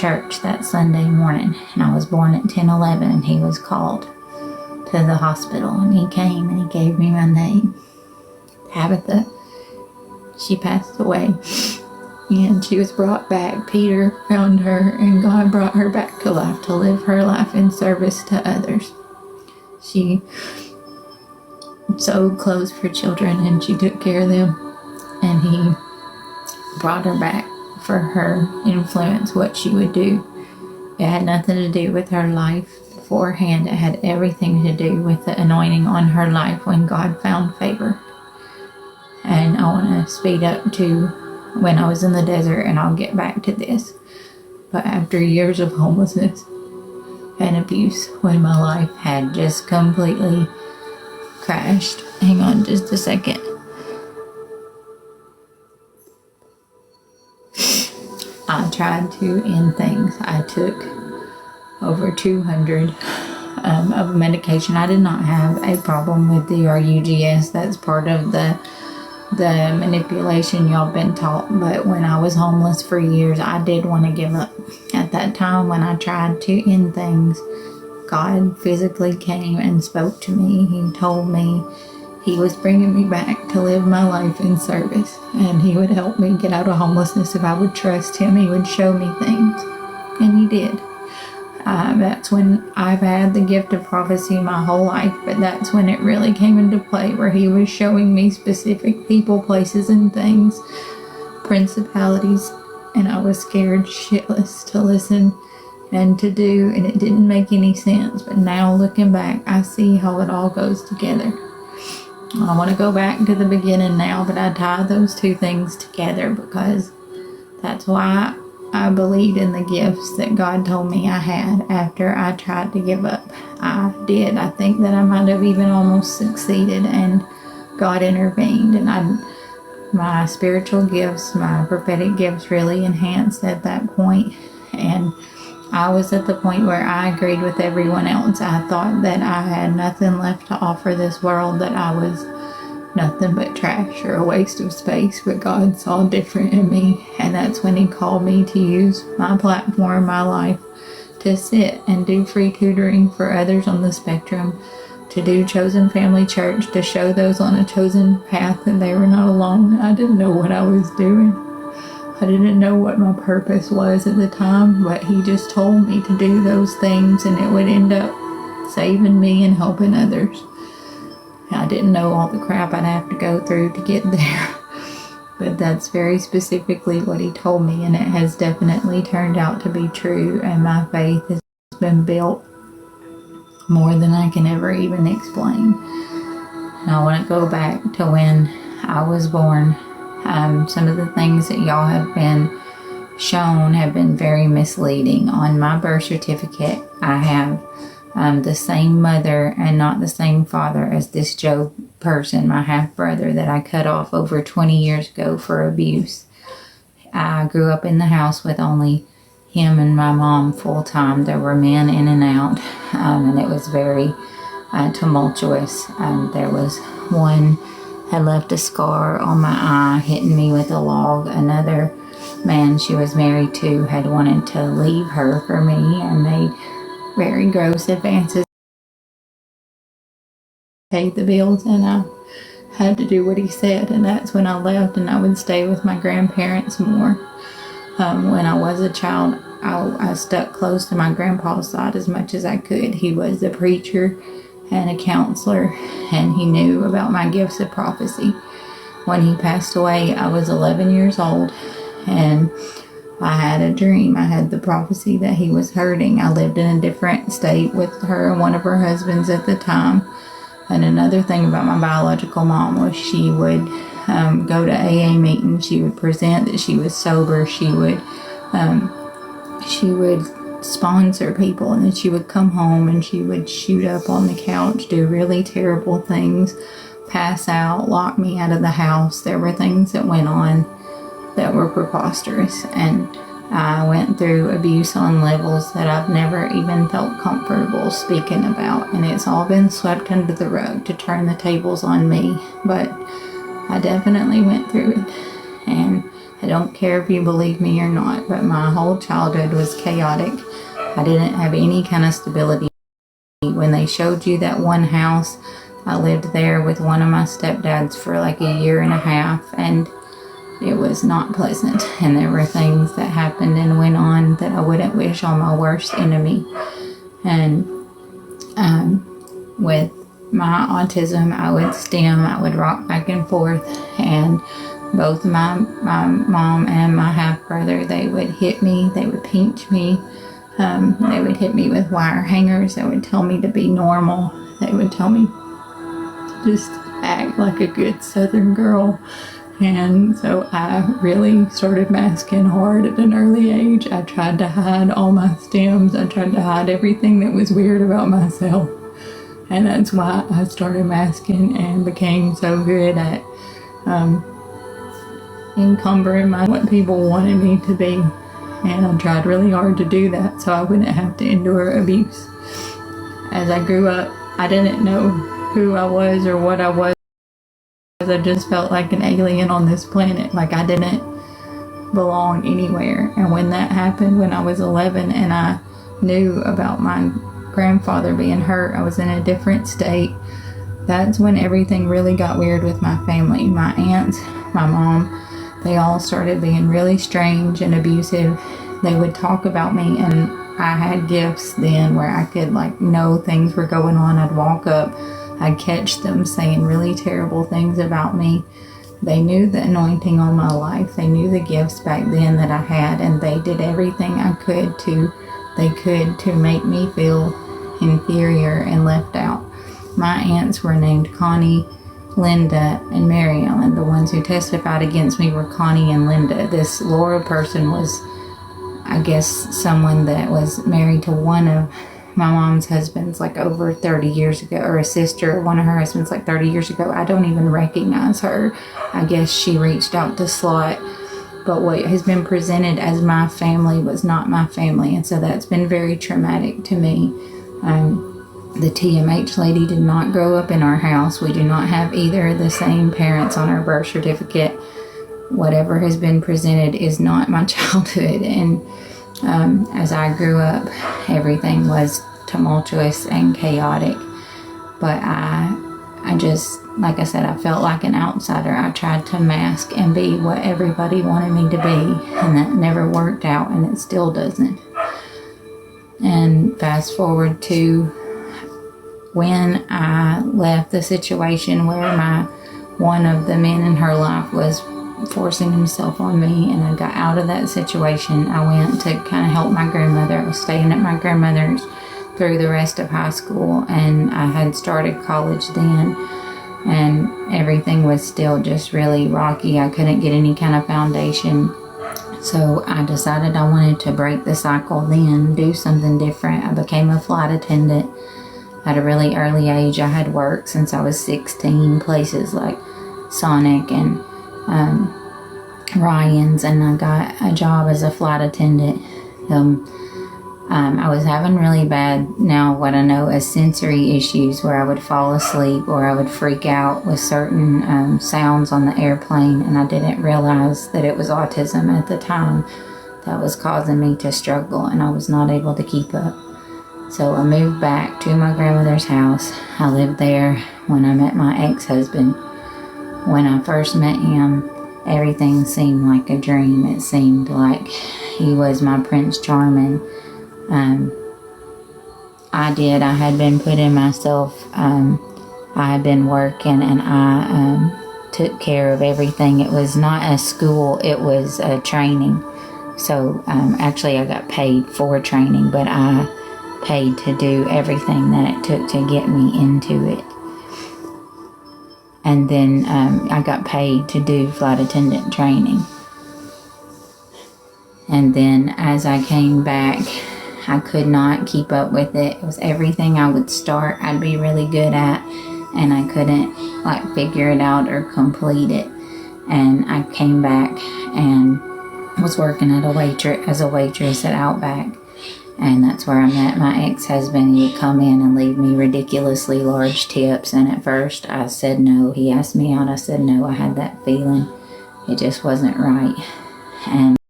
church that Sunday morning, and I was born at 10:11, and he was called to the hospital, and he came and he gave me my name, Tabitha. She passed away, and she was brought back. Peter found her, and God brought her back to life to live her life in service to others. She sewed clothes for children, and she took care of them, and he brought her back for her influence, what she would do. It had nothing to do with her life beforehand. It had everything to do with the anointing on her life when God found favor. And I want to speed up to when I was in the desert, and I'll get back to this. But after years of homelessness and abuse, when my life had just completely crashed. Hang on just a second. I tried to end things. I took over 200 of medication. I did not have a problem with the RUGS. That's part of the manipulation y'all been taught. But when I was homeless for years, I did want to give up. At that time, when I tried to end things, God physically came and spoke to me. He told me he was bringing me back to live my life in service, and he would help me get out of homelessness if I would trust him. He would show me things, and he did. That's when I've had the gift of prophecy my whole life, but that's when it really came into play, where he was showing me specific people, places, and things, principalities, and I was scared shitless to listen and to do, and it didn't make any sense. But now looking back, I see how it all goes together. I want to go back to the beginning now, but I tie those two things together because that's why I believed in the gifts that God told me I had after I tried to give up. I did. I think that I might have even almost succeeded, and God intervened, and my spiritual gifts, my prophetic gifts really enhanced at that point. And I was at the point where I agreed with everyone else. I thought that I had nothing left to offer this world, that I was nothing but trash or a waste of space, but God saw different in me, and that's when he called me to use my platform, my life, to sit and do free tutoring for others on the spectrum, to do Chosen Family Church, to show those on a chosen path that they were not alone. I didn't know what I was doing. I didn't know what my purpose was at the time, but he just told me to do those things, and it would end up saving me and helping others. I didn't know all the crap I'd have to go through to get there, but that's very specifically what he told me, and it has definitely turned out to be true, and my faith has been built more than I can ever even explain. And I want to go back to when I was born. Some of the things that y'all have been shown have been very misleading. On my birth certificate, I have the same mother and not the same father as this Joe person, my half-brother, that I cut off over 20 years ago for abuse. I grew up in the house with only him and my mom full-time. There were men in and out, and it was very tumultuous. There was one had left a scar on my eye, hitting me with a log. Another man she was married to had wanted to leave her for me and made very gross advances. Paid the bills, and I had to do what he said, and that's when I left, and I would stay with my grandparents more. When I was a child, I stuck close to my grandpa's side as much as I could. He was a preacher and a counselor, and he knew about my gifts of prophecy. When he passed away, I was 11 years old, and I had a dream. I had the prophecy that he was hurting. I lived in a different state with her and one of her husbands at the time. And another thing about my biological mom was she would go to AA meetings. She would present that she was sober. She would sponsor people, and then she would come home and she would shoot up on the couch, do really terrible things, pass out, lock me out of the house. There were things that went on that were preposterous, and I went through abuse on levels that I've never even felt comfortable speaking about, and it's all been swept under the rug to turn the tables on me, but I definitely went through it. And I don't care if you believe me or not, but my whole childhood was chaotic. I didn't have any kind of stability. When they showed you that one house, I lived there with one of my stepdads for like a year and a half, and it was not pleasant. And there were things that happened and went on that I wouldn't wish on my worst enemy. And with my autism, I would stem, I would rock back and forth, and both my mom and my half-brother, they would hit me, they would pinch me, they would hit me with wire hangers, they would tell me to be normal, they would tell me just act like a good Southern girl. And so I really started masking hard at an early age. I tried to hide all my stems, I tried to hide everything that was weird about myself. And that's why I started masking and became so good at encumbering what people wanted me to be. And I tried really hard to do that so I wouldn't have to endure abuse. As I grew up, I didn't know who I was or what I was. I just felt like an alien on this planet, like I didn't belong anywhere. And when that happened, when I was 11 and I knew about my grandfather being hurt, I was in a different state. That's when everything really got weird with my family. My aunts, my mom, they all started being really strange and abusive. They would talk about me, and I had gifts then where I could know things were going on. I'd walk up, I'd catch them saying really terrible things about me. They knew the anointing on my life. They knew the gifts back then that I had, and they did everything I could to make me feel inferior and left out. My aunts were named Connie, Linda, and Mary Ellen. The ones who testified against me were Connie and Linda. This Laura person was, I guess, someone that was married to one of my mom's husbands over 30 years ago, or a sister of one of her husbands 30 years ago. I don't even recognize her. I guess she reached out to Slot. But what has been presented as my family was not my family, and so that's been very traumatic to me. The TMH lady did not grow up in our house. We do not have either of the same parents on our birth certificate. Whatever has been presented is not my childhood. And as I grew up, everything was tumultuous and chaotic. But I just, like I said, I felt like an outsider. I tried to mask and be what everybody wanted me to be, and that never worked out, and it still doesn't. And fast forward to when I left the situation where one of the men in her life was forcing himself on me, and I got out of that situation. I went to kind of help my grandmother. I was staying at my grandmother's through the rest of high school, and I had started college then, and everything was still just really rocky. I couldn't get any kind of foundation. So I decided I wanted to break the cycle then, do something different. I became a flight attendant at a really early age. I had worked since I was 16, places like Sonic and Ryan's, and I got a job as a flight attendant. I was having really bad, now what I know as sensory issues, where I would fall asleep or I would freak out with certain sounds on the airplane, and I didn't realize that it was autism at the time that was causing me to struggle, and I was not able to keep up. So I moved back to my grandmother's house. I lived there when I met my ex-husband. When I first met him, everything seemed like a dream. It seemed like he was my Prince Charming. I had been putting myself, I had been working, and I took care of everything. It was not a school, it was a training. So actually I got paid for training, but I paid to do everything that it took to get me into it. And then I got paid to do flight attendant training. And then as I came back, I could not keep up with it. It was everything I would start, I'd be really good at, and I couldn't figure it out or complete it. And I came back and was working as a waitress at Outback. And that's where I met my ex-husband. He would come in and leave me ridiculously large tips. And at first I said no. He asked me out. I said no. I had that feeling. It just wasn't right. And